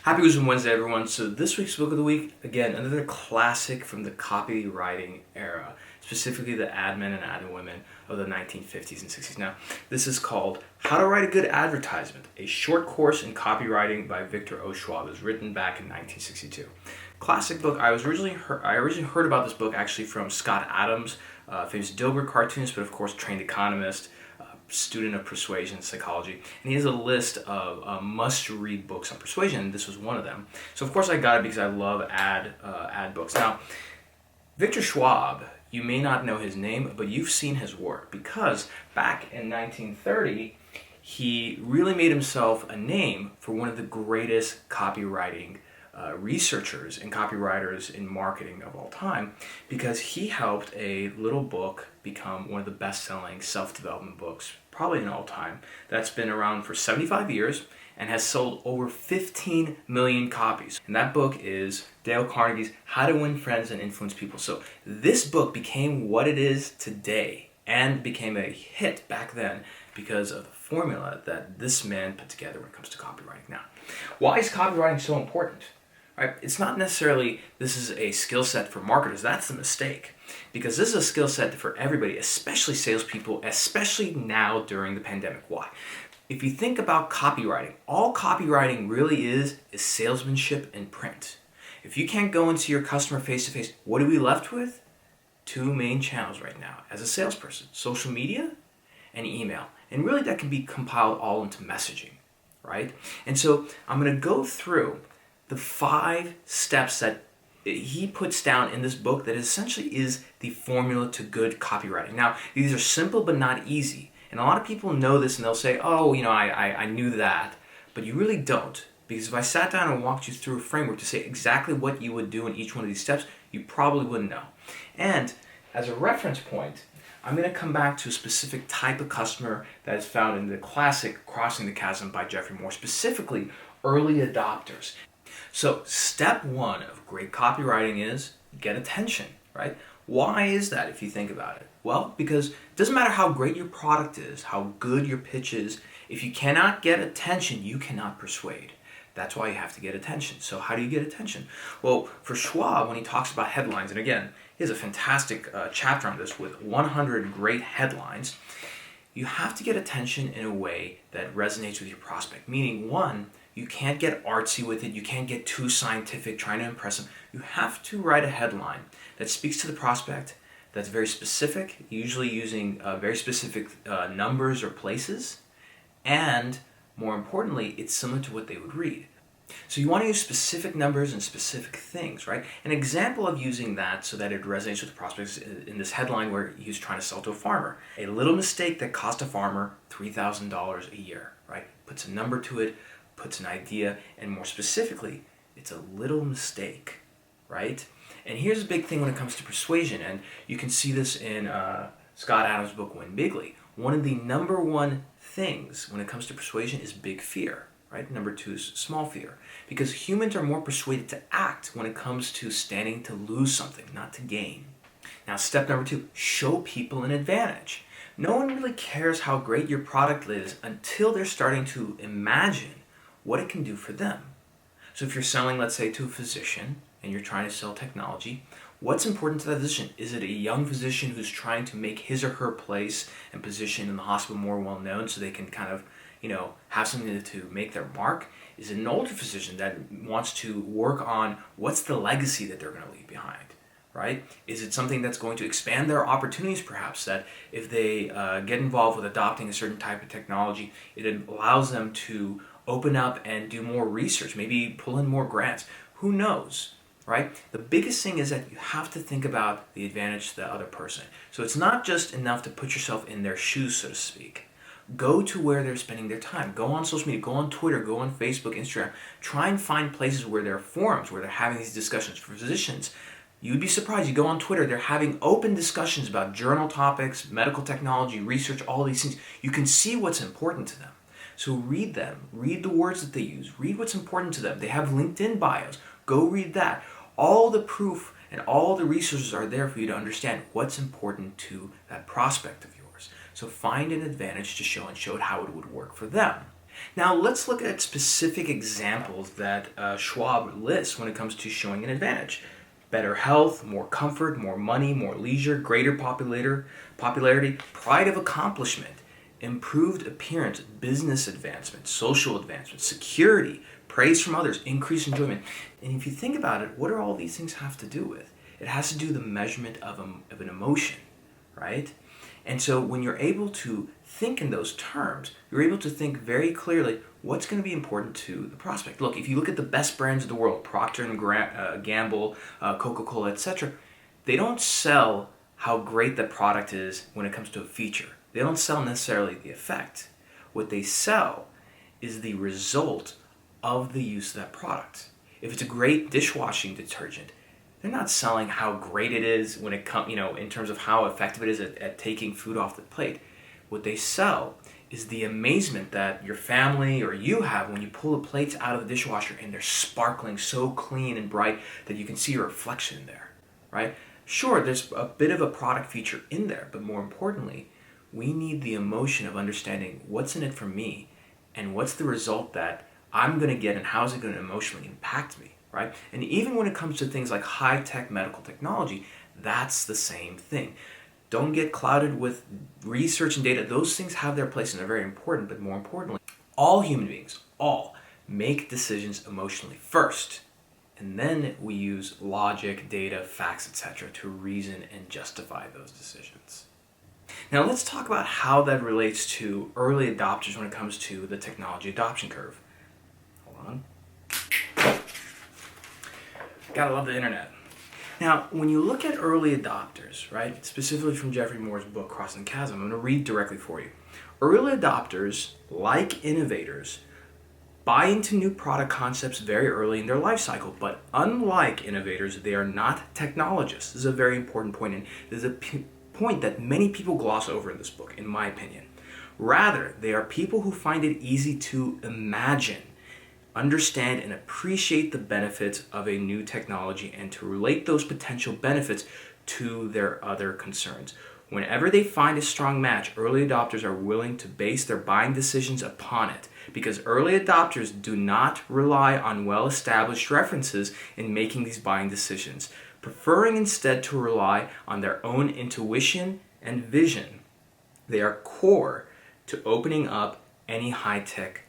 Happy Wisdom Wednesday, everyone. So this week's book of the week, again, another classic from the copywriting era, specifically the ad men and ad women of the 1950s and 60s. Now, this is called How to Write a Good Advertisement, a short course in copywriting by Victor O. Schwab. It was written back in 1962. Classic book. I originally heard about this book actually from Scott Adams, famous Dilbert cartoonist, but of course trained economist, student of persuasion psychology, and he has a list of must-read books on persuasion, and this was one of them. So of course I got it because I love ad books. Now, Victor Schwab, you may not know his name, but you've seen his work, because back in 1930, he really made himself a name for one of the greatest copywriting researchers and copywriters in marketing of all time, because he helped a little book become one of the best-selling self-development books, probably in all time, that's been around for 75 years and has sold over 15 million copies. And that book is Dale Carnegie's How to Win Friends and Influence People. So this book became what it is today and became a hit back then because of the formula that this man put together when it comes to copywriting. Now, why is copywriting so important? Right? It's not necessarily this is a skill set for marketers. That's the mistake. Because this is a skill set for everybody, especially salespeople, especially now during the pandemic. Why? If you think about copywriting, all copywriting really is salesmanship in print. If you can't go into your customer face-to-face, what are we left with? Two main channels right now as a salesperson: social media and email. And really that can be compiled all into messaging, right? And so I'm going to go through the 5 steps that he puts down in this book that essentially is the formula to good copywriting. Now, these are simple but not easy. And a lot of people know this and they'll say, oh, I knew that. But you really don't. Because if I sat down and walked you through a framework to say exactly what you would do in each one of these steps, you probably wouldn't know. And as a reference point, I'm going to come back to a specific type of customer that is found in the classic Crossing the Chasm by Jeffrey Moore, specifically early adopters. So step 1 of great copywriting is get attention, right? Why is that if you think about it? Well, because it doesn't matter how great your product is, how good your pitch is, if you cannot get attention, you cannot persuade. That's why you have to get attention. So how do you get attention? Well, for Schwab, when he talks about headlines, and again, he has a fantastic chapter on this with 100 great headlines, you have to get attention in a way that resonates with your prospect. Meaning, 1, you can't get artsy with it. You can't get too scientific trying to impress them. You have to write a headline that speaks to the prospect, that's very specific, usually using very specific numbers or places, and more importantly, it's similar to what they would read. So you want to use specific numbers and specific things, right? An example of using that so that it resonates with the prospects in this headline where he was trying to sell to a farmer. A little mistake that cost a farmer $3,000 a year, right? Puts a number to it, puts an idea, and more specifically, it's a little mistake, right? And here's a big thing when it comes to persuasion, and you can see this in Scott Adams' book, Win Bigly. One of the number 1 things when it comes to persuasion is big fear, right? Number 2 is small fear, because humans are more persuaded to act when it comes to standing to lose something, not to gain. Now, step number 2, show people an advantage. No one really cares how great your product is until they're starting to imagine what it can do for them. So if you're selling, let's say, to a physician and you're trying to sell technology, what's important to that physician? Is it a young physician who's trying to make his or her place and position in the hospital more well known so they can kind of, have something to make their mark? Is it an older physician that wants to work on what's the legacy that they're going to leave behind? Right? Is it something that's going to expand their opportunities, perhaps, that if they get involved with adopting a certain type of technology, it allows them to open up and do more research, maybe pull in more grants? Who knows, right? The biggest thing is that you have to think about the advantage to the other person. So it's not just enough to put yourself in their shoes, so to speak. Go to where they're spending their time. Go on social media, go on Twitter, go on Facebook, Instagram. Try and find places where there are forums, where they're having these discussions. For physicians, you'd be surprised. You go on Twitter, they're having open discussions about journal topics, medical technology, research, all these things. You can see what's important to them. So read them. Read the words that they use. Read what's important to them. They have LinkedIn bios. Go read that. All the proof and all the resources are there for you to understand what's important to that prospect of yours. So find an advantage to show and show how it would work for them. Now let's look at specific examples that Schwab lists when it comes to showing an advantage. Better health, more comfort, more money, more leisure, greater popularity, pride of accomplishment, improved appearance, business advancement, social advancement, security, praise from others, increased enjoyment. And if you think about it, what do all these things have to do with? It has to do with the measurement of an emotion, right? And so when you're able to think in those terms, you're able to think very clearly what's going to be important to the prospect. Look, if you look at the best brands of the world, Procter and Gamble, Coca-Cola, etc., they don't sell how great the product is when it comes to a feature. They don't sell necessarily the effect. What they sell is the result of the use of that product. If it's a great dishwashing detergent, they're not selling how great it is when it comes, in terms of how effective it is at taking food off the plate. What they sell is the amazement that your family or you have when you pull the plates out of the dishwasher and they're sparkling so clean and bright that you can see your reflection there, right? Sure, there's a bit of a product feature in there, but more importantly, we need the emotion of understanding what's in it for me and what's the result that I'm going to get and how is it going to emotionally impact me, right? And even when it comes to things like high-tech medical technology, that's the same thing. Don't get clouded with research and data. Those things have their place and they're very important, but more importantly, all human beings, make decisions emotionally first. And then we use logic, data, facts, etc. to reason and justify those decisions. Now let's talk about how that relates to early adopters when it comes to the technology adoption curve. Hold on. Gotta love the internet. Now, when you look at early adopters, right, specifically from Jeffrey Moore's book, Crossing the Chasm, I'm going to read directly for you. Early adopters, like innovators, buy into new product concepts very early in their life cycle, but unlike innovators, they are not technologists. This is a very important point, and this is a point that many people gloss over in this book, in my opinion. Rather, they are people who find it easy to imagine, understand, and appreciate the benefits of a new technology and to relate those potential benefits to their other concerns. Whenever they find a strong match, early adopters are willing to base their buying decisions upon it, because early adopters do not rely on well-established references in making these buying decisions, preferring instead to rely on their own intuition and vision. They are core to opening up any high-tech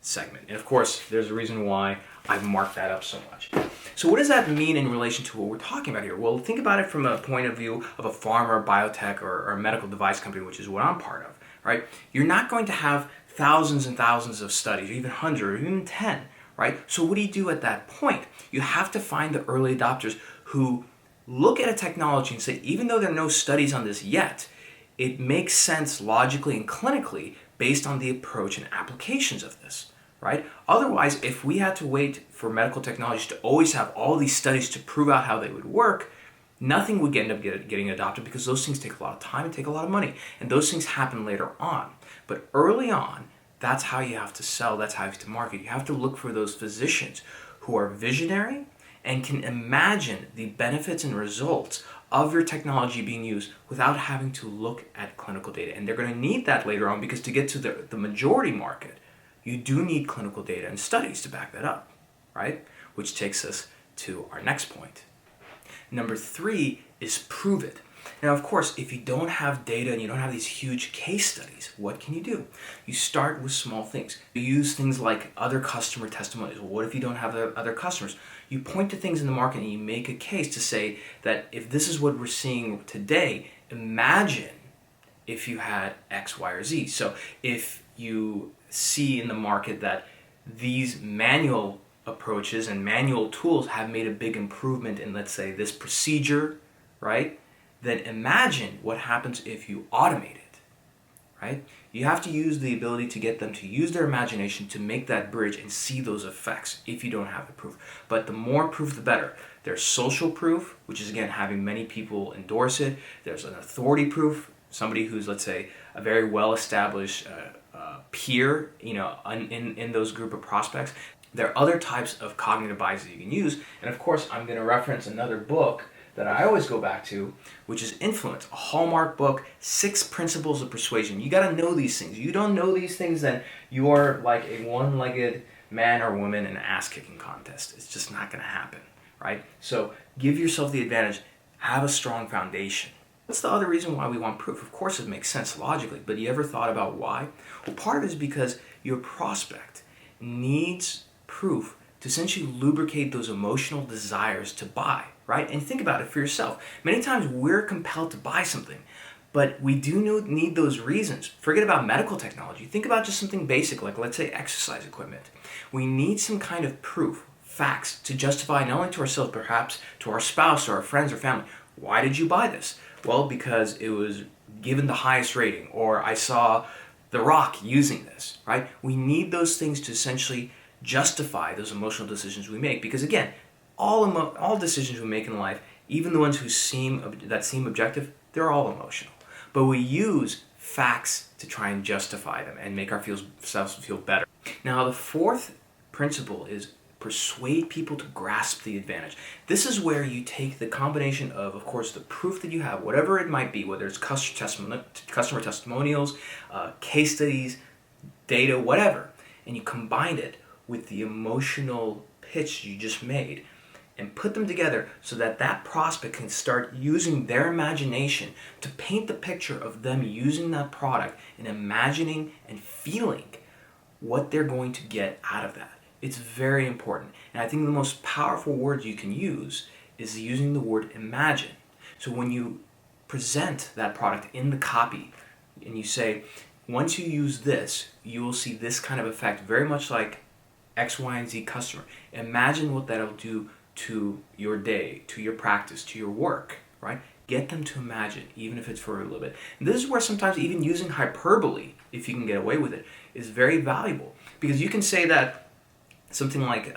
segment. And of course, there's a reason why I've marked that up so much. So what does that mean in relation to what we're talking about here? Well, think about it from a point of view of a pharma, biotech, or a medical device company, which is what I'm part of, right? You're not going to have thousands and thousands of studies, or even 100, or even 10, right? So what do you do at that point? You have to find the early adopters who look at a technology and say, even though there are no studies on this yet, it makes sense logically and clinically based on the approach and applications of this, right? Otherwise, if we had to wait for medical technologies to always have all these studies to prove out how they would work, nothing would end up getting adopted because those things take a lot of time and take a lot of money. And those things happen later on. But early on, that's how you have to sell, that's how you have to market. You have to look for those physicians who are visionary and can imagine the benefits and results of your technology being used without having to look at clinical data. And they're going to need that later on because to get to the majority market, you do need clinical data and studies to back that up, right? Which takes us to our next point. Number 3 is prove it. Now, of course, if you don't have data and you don't have these huge case studies, what can you do? You start with small things. You use things like other customer testimonials. What if you don't have other customers? You point to things in the market and you make a case to say that if this is what we're seeing today, imagine if you had X, Y, or Z. So if you see in the market that these manual approaches and manual tools have made a big improvement in, let's say, this procedure, right? Then imagine what happens if you automate it, right? You have to use the ability to get them to use their imagination to make that bridge and see those effects if you don't have the proof. But the more proof, the better. There's social proof, which is, again, having many people endorse it. There's an authority proof, somebody who's, let's say, a very well-established peer, in those group of prospects. There are other types of cognitive biases you can use. And of course, I'm going to reference another book that I always go back to, which is Influence, a Hallmark book, 6 Principles of Persuasion. You got to know these things. You don't know these things, then you're like a one-legged man or woman in an ass-kicking contest. It's just not going to happen, right? So give yourself the advantage. Have a strong foundation. What's the other reason why we want proof? Of course, it makes sense logically, but you ever thought about why? Well, part of it is because your prospect needs proof to essentially lubricate those emotional desires to buy, right? And think about it for yourself. Many times we're compelled to buy something, but we do need those reasons. Forget about medical technology. Think about just something basic, like let's say exercise equipment. We need some kind of proof, facts, to justify not only to ourselves, perhaps to our spouse or our friends or family. Why did you buy this? Well, because it was given the highest rating, or I saw The Rock using this, right? We need those things to essentially justify those emotional decisions we make, because again, all decisions we make in life, even the ones that seem objective, they're all emotional. But we use facts to try and justify them and make ourselves feel better. Now, the fourth principle is persuade people to grasp the advantage. This is where you take the combination of course, the proof that you have, whatever it might be, whether it's customer testimonials, case studies, data, whatever, and you combine it with the emotional pitch you just made and put them together so that prospect can start using their imagination to paint the picture of them using that product and imagining and feeling what they're going to get out of that. It's very important. And I think the most powerful word you can use is using the word imagine. So when you present that product in the copy and you say, once you use this, you will see this kind of effect, very much like X, Y, and Z customer. Imagine what that'll do to your day, to your practice, to your work, right? Get them to imagine, even if it's for a little bit. And this is where sometimes even using hyperbole, if you can get away with it, is very valuable. Because you can say that something like,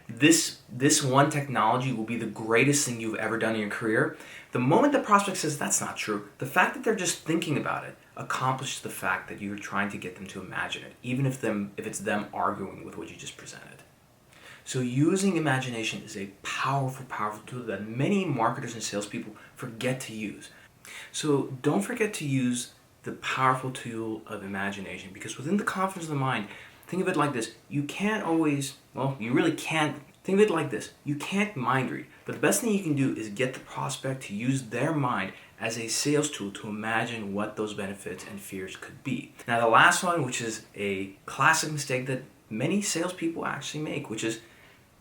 this one technology will be the greatest thing you've ever done in your career. The moment the prospect says that's not true, the fact that they're just thinking about it accomplishes the fact that you're trying to get them to imagine it, even if it's them arguing with what you just presented. So using imagination is a powerful, powerful tool that many marketers and salespeople forget to use. So don't forget to use the powerful tool of imagination, because within the confidence of the mind, think of it like this. You really can't. Think of it like this. You can't mind read, but the best thing you can do is get the prospect to use their mind as a sales tool to imagine what those benefits and fears could be. Now, the last one, which is a classic mistake that many salespeople actually make, which is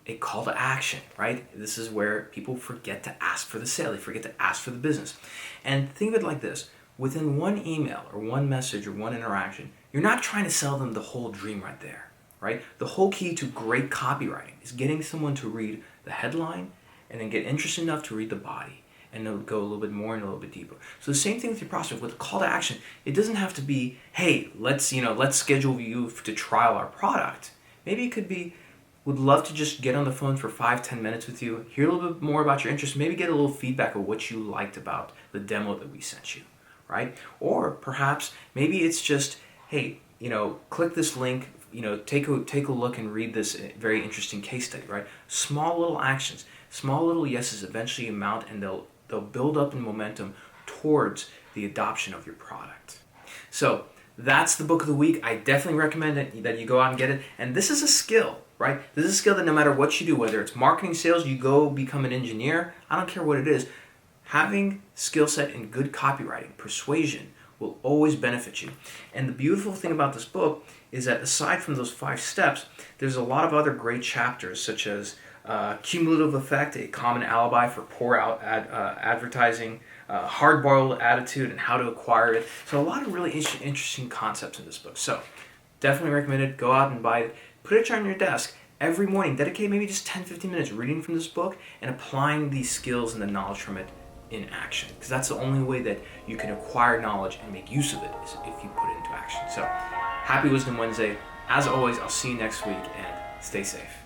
a call to action, right? This is where people forget to ask for the sale. They forget to ask for the business. And think of it like this. Within one email or one message or one interaction, you're not trying to sell them the whole dream right there, right? The whole key to great copywriting is getting someone to read the headline and then get interested enough to read the body, and they'll go a little bit more and a little bit deeper. So the same thing with your prospect. With a call to action, it doesn't have to be, hey, let's schedule you to trial our product. Maybe it could be, would love to just get on the phone for 5-10 minutes with you, hear a little bit more about your interest, maybe get a little feedback of what you liked about the demo that we sent you, right? Or perhaps maybe it's just, hey, click this link, take a look and read this very interesting case study, right? Small little actions, small little yeses eventually amount, and they'll build up in momentum towards the adoption of your product. So that's the book of the week. I definitely recommend that you go out and get it. And this is a skill, right? This is a skill that no matter what you do, whether it's marketing, sales, you go become an engineer, I don't care what it is, having skill set in good copywriting, persuasion, will always benefit you. And the beautiful thing about this book is that aside from those 5 steps, there's a lot of other great chapters, such as cumulative effect, a common alibi for poor advertising, hard-boiled attitude, and how to acquire it. So a lot of really interesting concepts in this book. So definitely recommend it. Go out and buy it. Put it on your desk every morning. Dedicate maybe just 10-15 minutes reading from this book and applying these skills and the knowledge from it in action, because that's the only way that you can acquire knowledge and make use of it, is if you put it into action. So happy Wisdom Wednesday. As always, I'll see you next week, and stay safe.